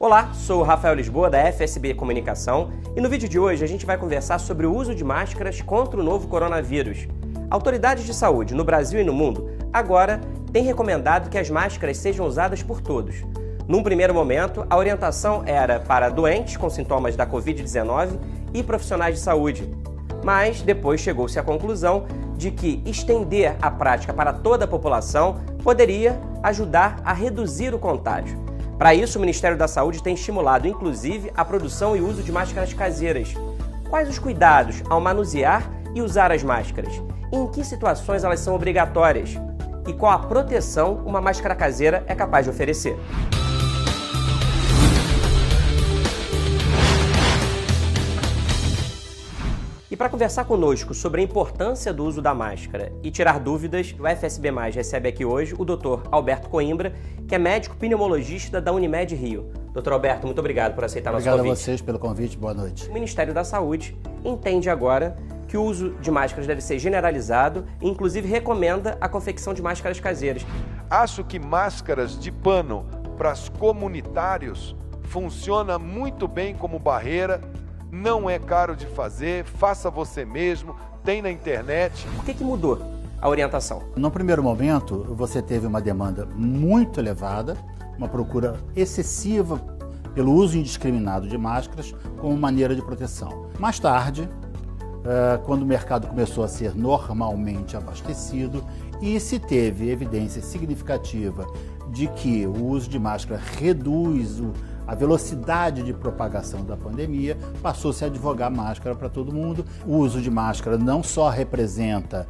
Olá, sou o Rafael Lisboa da FSB Comunicação e no vídeo de hoje a gente vai conversar sobre o uso de máscaras contra o novo coronavírus. Autoridades de saúde no Brasil e no mundo agora têm recomendado que as máscaras sejam usadas por todos. Num primeiro momento, a orientação era para doentes com sintomas da Covid-19 e profissionais de saúde. Mas depois chegou-se à conclusão de que estender a prática para toda a população poderia ajudar a reduzir o contágio. Para isso, o Ministério da Saúde tem estimulado, inclusive, a produção e uso de máscaras caseiras. Quais os cuidados ao manusear e usar as máscaras? Em que situações elas são obrigatórias? E qual a proteção uma máscara caseira é capaz de oferecer? E para conversar conosco sobre a importância do uso da máscara e tirar dúvidas, o FSB+ recebe aqui hoje o Dr. Alberto Coimbra, que é médico pneumologista da Unimed Rio. Dr. Alberto, muito obrigado por aceitar nosso convite. Obrigado a vocês pelo convite, boa noite. O Ministério da Saúde entende agora que o uso de máscaras deve ser generalizado e inclusive recomenda a confecção de máscaras caseiras. Acho que máscaras de pano para os comunitários funciona muito bem como barreira. Não é caro de fazer, faça você mesmo, tem na internet. Por que mudou a orientação? No primeiro momento, você teve uma demanda muito elevada, uma procura excessiva pelo uso indiscriminado de máscaras como maneira de proteção. Mais tarde, quando o mercado começou a ser normalmente abastecido e se teve evidência significativa de que o uso de máscara reduz a velocidade de propagação da pandemia, passou-se a advogar máscara para todo mundo. O uso de máscara não só representa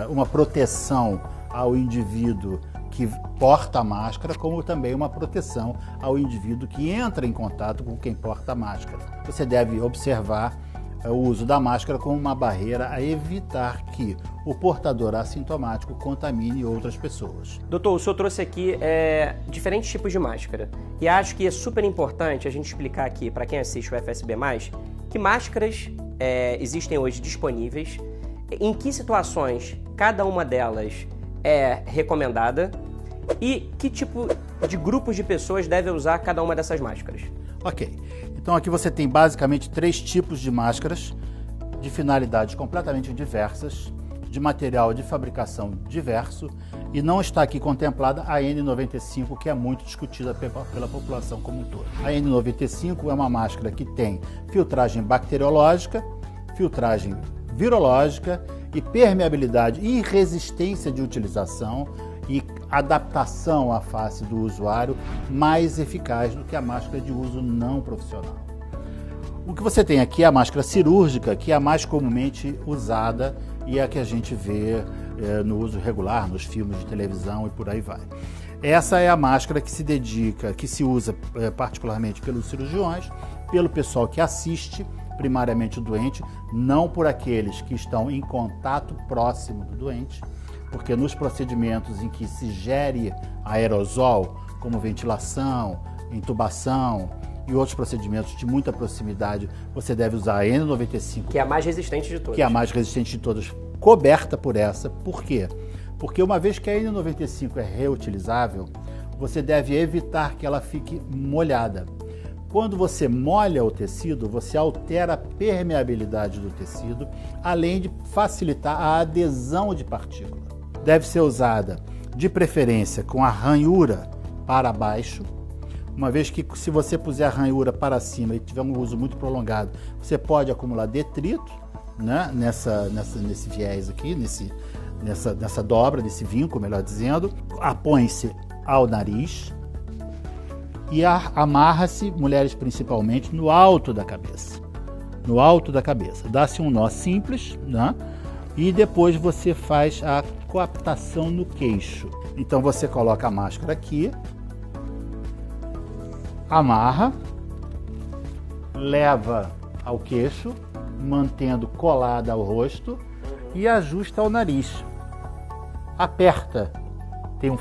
uma proteção ao indivíduo que porta a máscara, como também uma proteção ao indivíduo que entra em contato com quem porta a máscara. Você deve observar o uso da máscara como uma barreira a evitar que o portador assintomático contamine outras pessoas. Doutor, o senhor trouxe aqui diferentes tipos de máscara e acho que é super importante a gente explicar aqui para quem assiste o FSB+, que máscaras existem hoje disponíveis, em que situações cada uma delas é recomendada e que tipo de grupos de pessoas devem usar cada uma dessas máscaras. Ok. Então aqui você tem basicamente 3 tipos de máscaras de finalidades completamente diversas, de material de fabricação diverso, e não está aqui contemplada a N95, que é muito discutida pela população como um todo. A N95 é uma máscara que tem filtragem bacteriológica, filtragem virológica e permeabilidade e resistência de utilização e adaptação à face do usuário mais eficaz do que a máscara de uso não profissional. O que você tem aqui é a máscara cirúrgica, que é a mais comumente usada e é a que a gente vê no uso regular, nos filmes de televisão e por aí vai. Essa é a máscara que se dedica, que se usa particularmente pelos cirurgiões, pelo pessoal que assiste primariamente o doente, não por aqueles que estão em contato próximo do doente, porque nos procedimentos em que se gere aerosol, como ventilação, intubação e outros procedimentos de muita proximidade, você deve usar a N95. Que é a mais resistente de todas. Que é a mais resistente de todas, coberta por essa. Por quê? Porque uma vez que a N95 é reutilizável, você deve evitar que ela fique molhada. Quando você molha o tecido, você altera a permeabilidade do tecido, além de facilitar a adesão de partículas. Deve ser usada, de preferência, com a ranhura para baixo, uma vez que se você puser a ranhura para cima e tiver um uso muito prolongado, você pode acumular detrito, né, nesse viés aqui, nessa dobra, nesse vinco, melhor dizendo. Apõe-se ao nariz e amarra-se, mulheres principalmente, no alto da cabeça. No alto da cabeça. Dá-se um nó simples, né? E depois você faz a coaptação no queixo. Então você coloca a máscara aqui, amarra, leva ao queixo, mantendo colada ao rosto e ajusta ao nariz. Aperta, tem um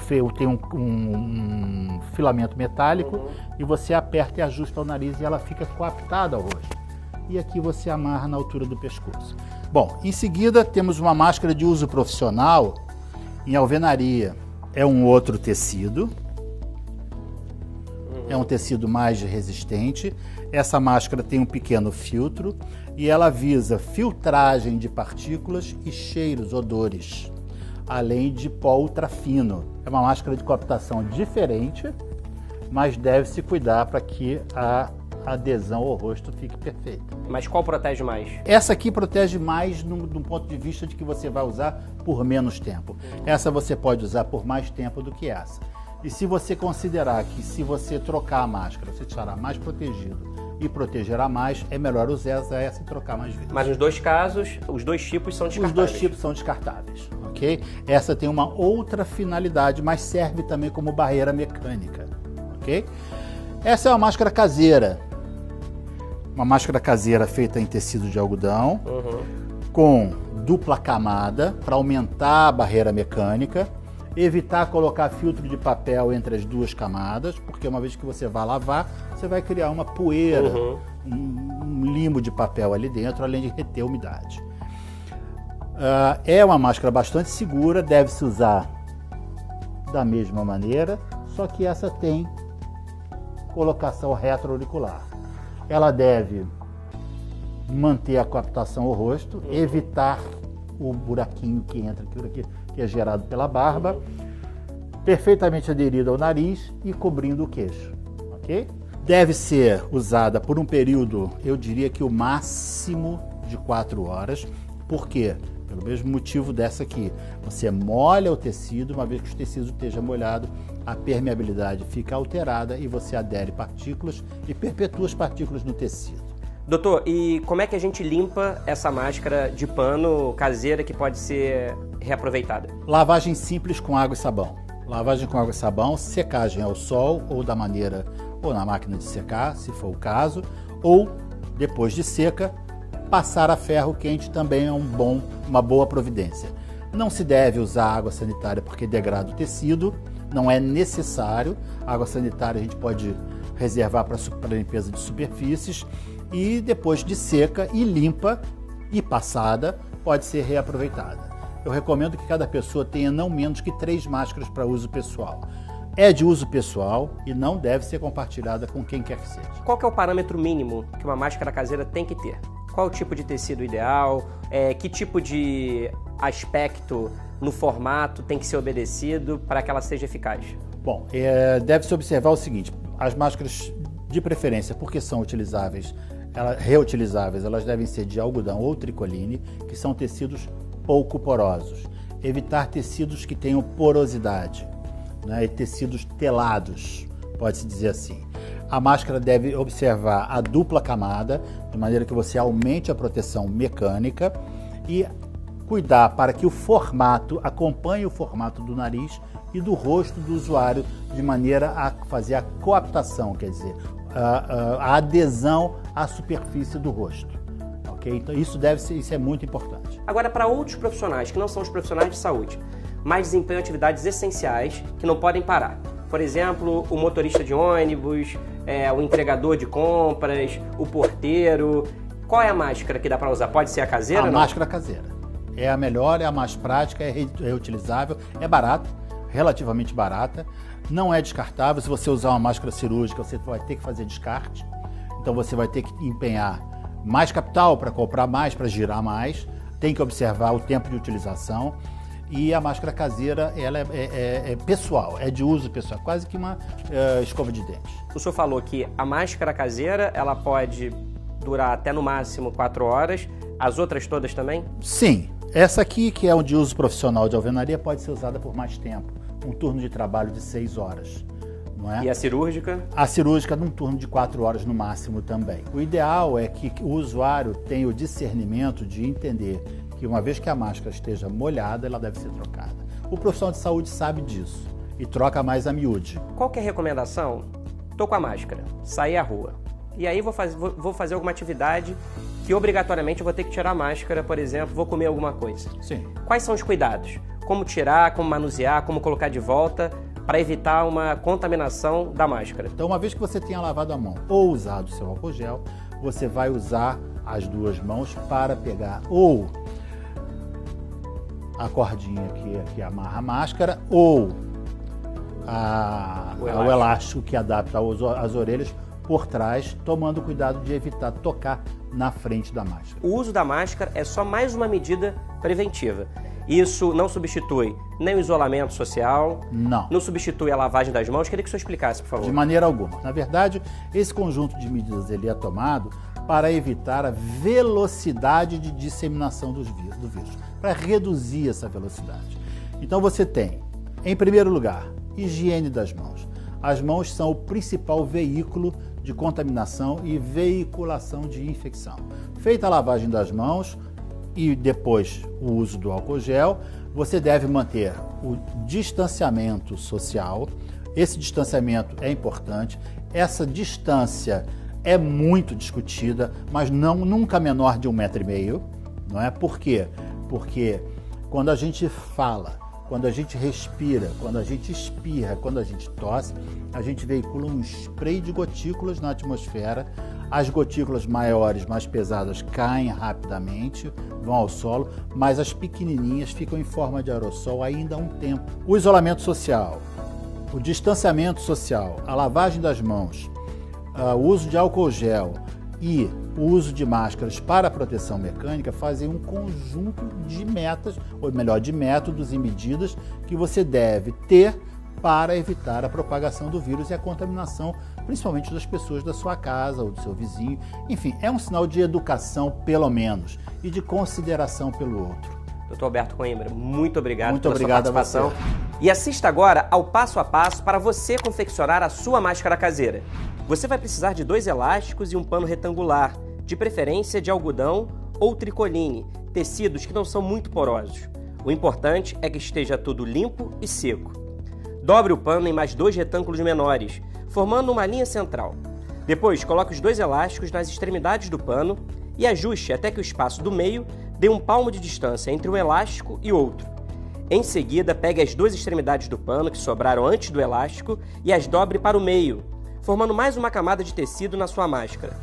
filamento metálico e você aperta e ajusta ao nariz e ela fica coaptada ao rosto. E aqui você amarra na altura do pescoço. Bom, em seguida temos uma máscara de uso profissional em alvenaria. É um outro tecido é um tecido mais resistente. Essa máscara tem um pequeno filtro e ela visa filtragem de partículas e cheiros, odores, além de pó ultrafino. É uma máscara de coaptação diferente, mas deve-se cuidar para que a adesão ao rosto fique perfeita. Mas qual protege mais? Essa aqui protege mais do ponto de vista de que você vai usar por menos tempo. Essa você pode usar por mais tempo do que essa. E se você considerar que se você trocar a máscara, você estará mais protegido e protegerá mais, é melhor usar essa e trocar mais vezes. Mas nos dois casos, os dois tipos são descartáveis. Os dois tipos são descartáveis, ok? Essa tem uma outra finalidade, mas serve também como barreira mecânica, ok? Essa é uma máscara caseira. Uma máscara caseira feita em tecido de algodão, com dupla camada para aumentar a barreira mecânica, evitar colocar filtro de papel entre as duas camadas, porque uma vez que você vai lavar, você vai criar uma poeira, um limo de papel ali dentro, além de reter a umidade. É uma máscara bastante segura, deve-se usar da mesma maneira, só que essa tem colocação retroauricular. Ela deve manter a captação ao rosto, evitar o buraquinho que entra, que é gerado pela barba, perfeitamente aderido ao nariz e cobrindo o queixo, ok? Deve ser usada por um período, eu diria que o máximo de 4 horas. Por quê? Pelo mesmo motivo dessa aqui. Você molha o tecido, uma vez que o tecido esteja molhado, a permeabilidade fica alterada e você adere partículas e perpetua as partículas no tecido. Doutor, e como é que a gente limpa essa máscara de pano caseira que pode ser reaproveitada? Lavagem simples com água e sabão. Lavagem com água e sabão, secagem ao sol ou da maneira, ou na máquina de secar, se for o caso, ou depois de seca, passar a ferro quente também é uma boa providência. Não se deve usar água sanitária porque degrada o tecido, não é necessário. A água sanitária a gente pode reservar para limpeza de superfícies e depois de seca e limpa e passada, pode ser reaproveitada. Eu recomendo que cada pessoa tenha não menos que 3 máscaras para uso pessoal. É de uso pessoal e não deve ser compartilhada com quem quer que seja. Qual que é o parâmetro mínimo que uma máscara caseira tem que ter? Qual o tipo de tecido ideal? Que tipo de aspecto no formato tem que ser obedecido para que ela seja eficaz? Bom, deve-se observar o seguinte: as máscaras, de preferência, porque são reutilizáveis, elas devem ser de algodão ou tricoline, que são tecidos pouco porosos. Evitar tecidos que tenham porosidade, né, e tecidos telados, pode-se dizer assim. A máscara deve observar a dupla camada, de maneira que você aumente a proteção mecânica e cuidar para que o formato acompanhe o formato do nariz e do rosto do usuário, de maneira a fazer a coaptação, quer dizer, a adesão à superfície do rosto. Okay? Então isso é muito importante. Agora, para outros profissionais que não são os profissionais de saúde, mas desempenham atividades essenciais que não podem parar. Por exemplo, o motorista de ônibus, o entregador de compras, o porteiro. Qual é a máscara que dá para usar? Pode ser a caseira? A máscara caseira. É a melhor, é a mais prática, é reutilizável, é barata, relativamente barata, não é descartável. Se você usar uma máscara cirúrgica, você vai ter que fazer descarte. Então você vai ter que empenhar mais capital para comprar mais, para girar mais. Tem que observar o tempo de utilização. E a máscara caseira, ela é pessoal, é de uso pessoal, quase que uma escova de dentes. O senhor falou que a máscara caseira, ela pode durar até no máximo 4 horas, as outras todas também? Sim, essa aqui, que é de uso profissional de alvenaria, pode ser usada por mais tempo, um turno de trabalho de 6 horas. Não é? E a cirúrgica? A cirúrgica num turno de 4 horas no máximo também. O ideal é que o usuário tenha o discernimento de entender que uma vez que a máscara esteja molhada, ela deve ser trocada. O profissional de saúde sabe disso e troca mais a miúde. Qual que é a recomendação? Tô com a máscara, saí à rua. E aí vou fazer alguma atividade que obrigatoriamente eu vou ter que tirar a máscara, por exemplo, vou comer alguma coisa. Sim. Quais são os cuidados? Como tirar, como manusear, como colocar de volta para evitar uma contaminação da máscara? Então, uma vez que você tenha lavado a mão ou usado o seu álcool gel, você vai usar as 2 mãos para pegar ou a cordinha que amarra a máscara ou o elástico que adapta as orelhas por trás, tomando cuidado de evitar tocar na frente da máscara. O uso da máscara é só mais uma medida preventiva. Isso não substitui nem o isolamento social, não substitui a lavagem das mãos. Queria que o senhor explicasse, por favor. De maneira alguma. Na verdade, esse conjunto de medidas ele é tomado para evitar a velocidade de disseminação do vírus, para reduzir essa velocidade. Então você tem, em primeiro lugar, higiene das mãos. As mãos são o principal veículo de contaminação e veiculação de infecção. Feita a lavagem das mãos e depois o uso do álcool gel, você deve manter o distanciamento social. Esse distanciamento é importante. Essa distância é muito discutida, mas nunca menor de 1,5 metro, não é? Por quê? Porque quando a gente fala, quando a gente respira, quando a gente espirra, quando a gente tosse, a gente veicula um spray de gotículas na atmosfera. As gotículas maiores, mais pesadas, caem rapidamente, vão ao solo, mas as pequenininhas ficam em forma de aerossol ainda há um tempo. O isolamento social, o distanciamento social, a lavagem das mãos, o uso de álcool gel e o uso de máscaras para proteção mecânica fazem um conjunto de metas, ou melhor, de métodos e medidas que você deve ter para evitar a propagação do vírus e a contaminação, principalmente das pessoas da sua casa ou do seu vizinho. Enfim, é um sinal de educação, pelo menos, e de consideração pelo outro. Dr. Alberto Coimbra, muito obrigado pela sua participação. E assista agora ao passo a passo para você confeccionar a sua máscara caseira. Você vai precisar de 2 elásticos e um pano retangular, de preferência de algodão ou tricoline, tecidos que não são muito porosos. O importante é que esteja tudo limpo e seco. Dobre o pano em mais 2 retângulos menores, formando uma linha central. Depois, coloque os 2 elásticos nas extremidades do pano e ajuste até que o espaço do meio dê 1 palmo de distância entre um elástico e outro. Em seguida, pegue as 2 extremidades do pano que sobraram antes do elástico e as dobre para o meio, formando mais uma camada de tecido na sua máscara.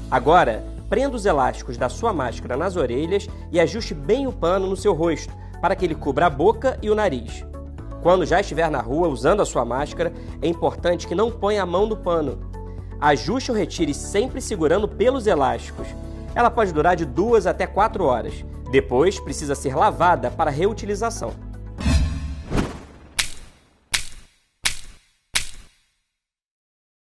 Agora, prenda os elásticos da sua máscara nas orelhas e ajuste bem o pano no seu rosto, para que ele cubra a boca e o nariz. Quando já estiver na rua usando a sua máscara, é importante que não ponha a mão no pano. Ajuste ou retire sempre segurando pelos elásticos. Ela pode durar de 2 até 4 horas. Depois, precisa ser lavada para reutilização.